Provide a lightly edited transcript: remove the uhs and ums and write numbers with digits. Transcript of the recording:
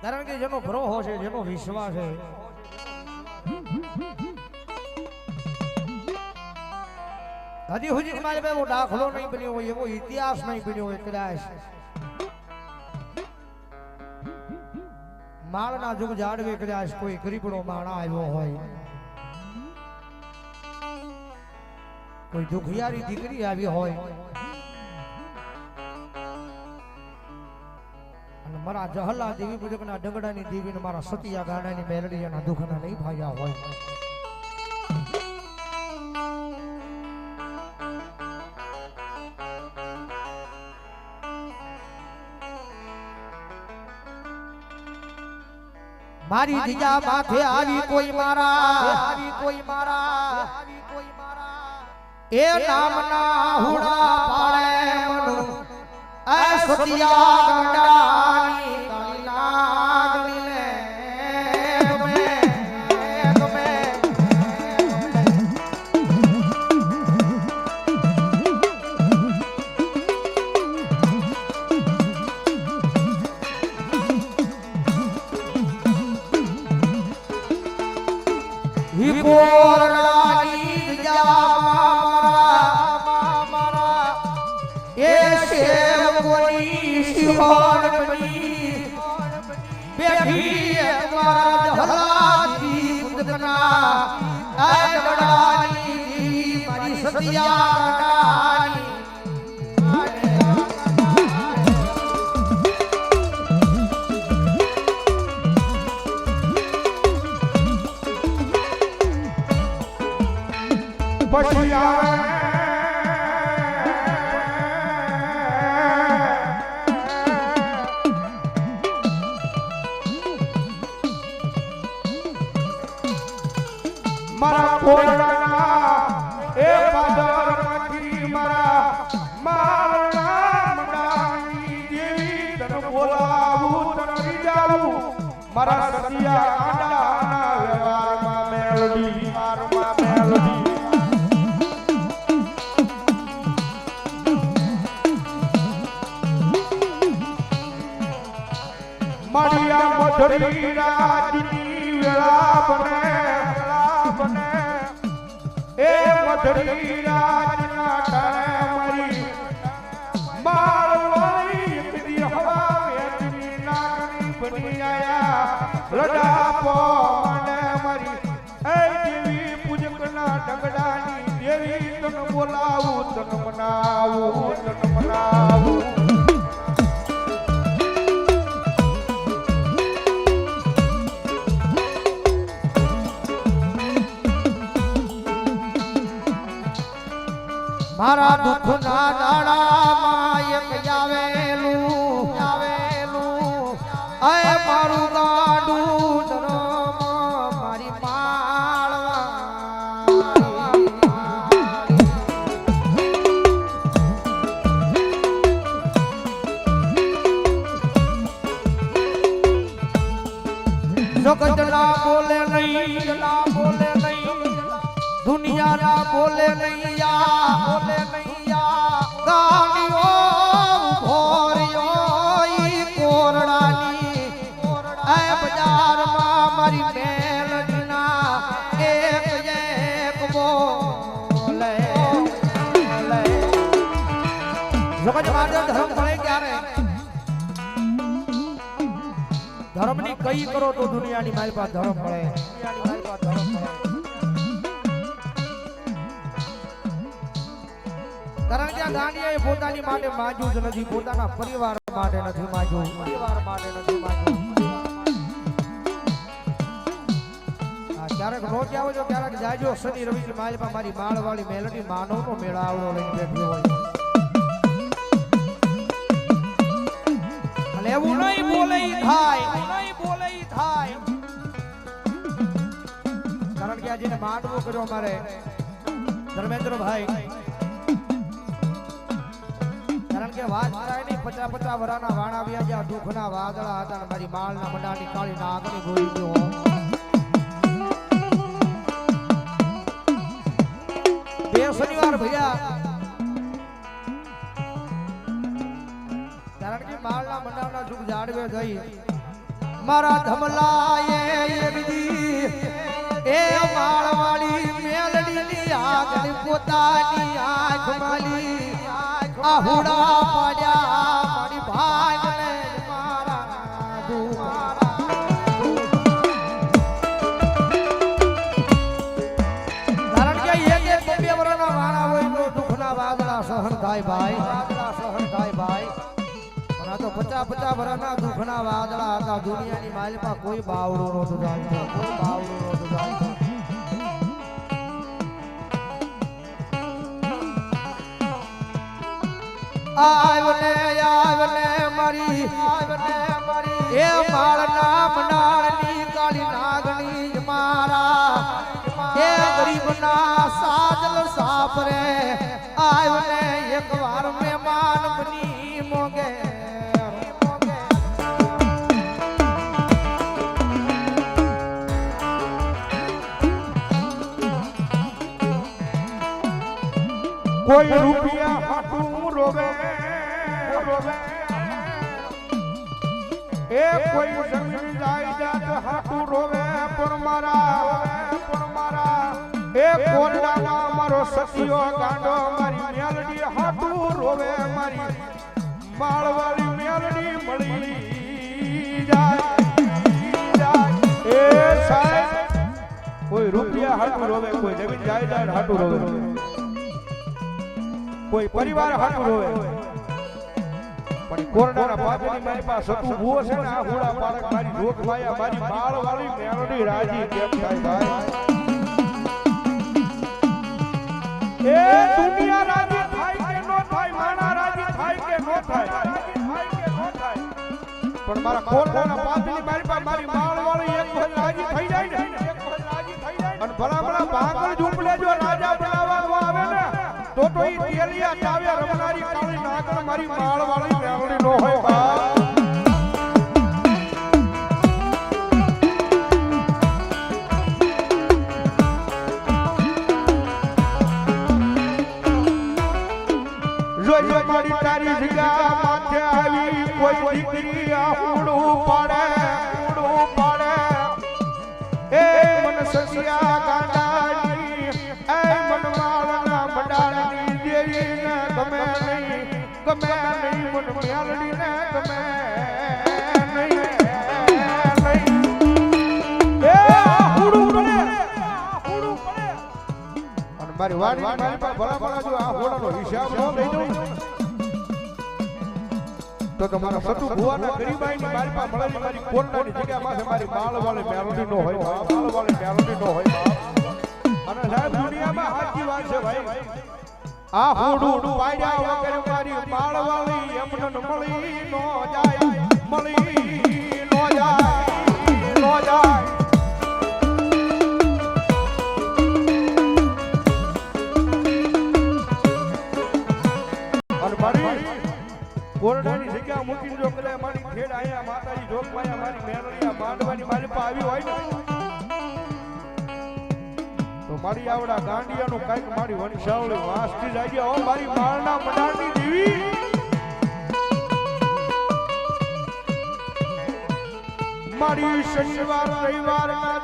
કારણ કે જેનો ભરોહો છે, જેનો વિશ્વાસ છે, હજી સુધી મારી પાસે એવો દાખલો નહીં બન્યો હોય, એવો ઇતિહાસ નહીં બન્યો હોય કદાચ માળના જુગ જાડવે કદાચ કોઈ ગરીબડો માણા આવ્યો હોય, કોઈ દુખિયારી દીકરી આવી હોય અને મારા જહલા દેવી પૂજકના ડંગડાની દેવીને મારા સતિયા ગાડાની મેલડી એના દુઃખના નહીં ભાગ્યા હોય. મારી દીજા માથે આવી કોઈ મારા એ નામના હુડા પાડે મન એ સતિયા ગાડાની કાળીના પછી આવે મારા કોરડાના એ પાદરમાંથી મારા માળના મંડાની દેવી તને બોલાવું તને રીજાવું મારા સતિયા ગાડાના વ્યવહારમાં મેલડી મારિયા મધરી રાજની વેળા બને એ મધરી રાજના ટાણે મારી મારવાળી એકદી હવા વેચની નાગણી બની આયા લડાપો મને મારી એ દેવી પૂજકના ડંગડાની દેવી તને બોલાવું તને મનાવું મારા દુઃખના દાડામાં એક આવેલું અય મારું ગાડું ધરમ મારી જગતના બોલે નહીં દુનિયાના બોલે નહીં ગાડીઓ ભોરિયો ઈ કોરડાની એ બજારમાં મારી મેલડીના એક બોલે જગત મારે ધર્મ મળે ક્યારે ધર્મની કઈ કરો તો દુનિયાની મારી પાસે ધર્મ મળે. કારણ કે આ ગાંડિયાએ પોતાની માટે માંગ્યું જ નથી, પોતાના પરિવાર માટે નથી માંગ્યું. ક્યારેક નો જાવ છો, ક્યારેક જાજો શનિ રવિ માલમાં મારી માળવાળી મેલડી માનવનો મેળાવડો લઈને બેઠી હોય. અને એવું નહીં બોલે થાય કારણ કે આ જેને માનવું કર્યો મારે ધર્મેન્દ્રભાઈ, કારણ કે વાત કરાય નહીં 50 વરાના વાણા આવ્યા જ્યાં દુઃખના વાદળા હતા મારી માળના મંડાની કાળી નાગની ગોળી ગયો. બે શનિવાર ભૈયા કારણ કે માળના મંડાના જુગ જાડવે ગઈ મારા ધમલાએ એકદી એ માળવાળી મેલડીની આગળ પોતાની આંખ માલી આહુડા પાડ્યા મારી ભાગને મારા કારણ કે એક બે વરના વાણા હોય તો દુઃખના વાદળા સહન થાય ભાઈ વાદળા સહન થાય ભાઈ પણ આ તો 50 વરના દુઃખના વાદળા હતા દુનિયાની માલપા કોઈ બાવડું નહોતું ચાલતું કોઈ બાવડું નહોતું ચાલતું આવને મારી એ માળના મનાળની કાળી નાગણી મારા એ ગરીબના સાજલ સાપરે આવને એકવાર મહેમાન બની મોગે કોઈ રૂપિયા હાટું રોવે એ કોઈ જમીન જાયદાદ હાટું રોવે પણ મારા એ કોરડામાં મારો સખિયો ગાંડો મારી મેલડી હાટું રોવે મારી માળવાળી મેલડી મળી જાય એ સાહેબ કોઈ રૂપિયા હાટું રોવે કોઈ જમીન જાયદાદ હાટું રોવે કોઈ પરિવાર હાટું રોવે પણ કોરડાના પાપની મારી પાસે સતું ભૂવો છે ને આ હોડા પાડક મારી રોક માયા મારી માળ વાળી મેલડી રાજી કેમ થાય ભાઈ એ દુનિયા રાજી થાય કે નો થાય માણા રાજી થાય કે નો થાય પણ મારા કોરડાના પાપની મારી પાસે મારી માળ વાળી એક વખત રાજી થઈ જાય ને અને ભલા ભાગળ ઝૂંપડે જો રાજા બનાવવા આવે ને તો ઈ તેલિયા ચાવ્યા રમનારી કાળી નાગણ મારી માળ વાળી મેલડી નો હોય બા જોઈ મારી તારી જગ્યા માથે આવી કોઈ દીકરી આહુડું પાડે એ મન સસિયા ગાંડાની એ મન માળના મંડાળની દેવીને ગમે નહીં મન મેલડીને ગમે નહીં એ આહુડું પડે અને મારી વાડી મારી પાસે ભલા જો આ હોડાનો હિસાબ ન લઈ દઉં તો તમારા સતુ ભુવાના ગરીબાઈની મારી પાસે મળેલી મારી કોરડાની જગ્યા પાસે મારી માળવાળી મેલડી નો હોય અને સાહેબ દુનિયામાં સાચી વાત છે ભાઈ આ હોડું પાડ્યા વગર મારી માળવાળી એમને મળી નો જાય અને મારી કોરડાની જગ્યા મૂકી જો કલે મારી ખેડ આયા માતાજી જોગમાયા મારી મેલડીયા માંડવાની મારી પાસે આવી હોય ને તો મારી આવડા ગાંડિયાનું કાઈક મારી વંશાવળી વાસથી જાય ગયા હો મારી માળના મંડાળની દેવી મારી શનિવાર રવિવારના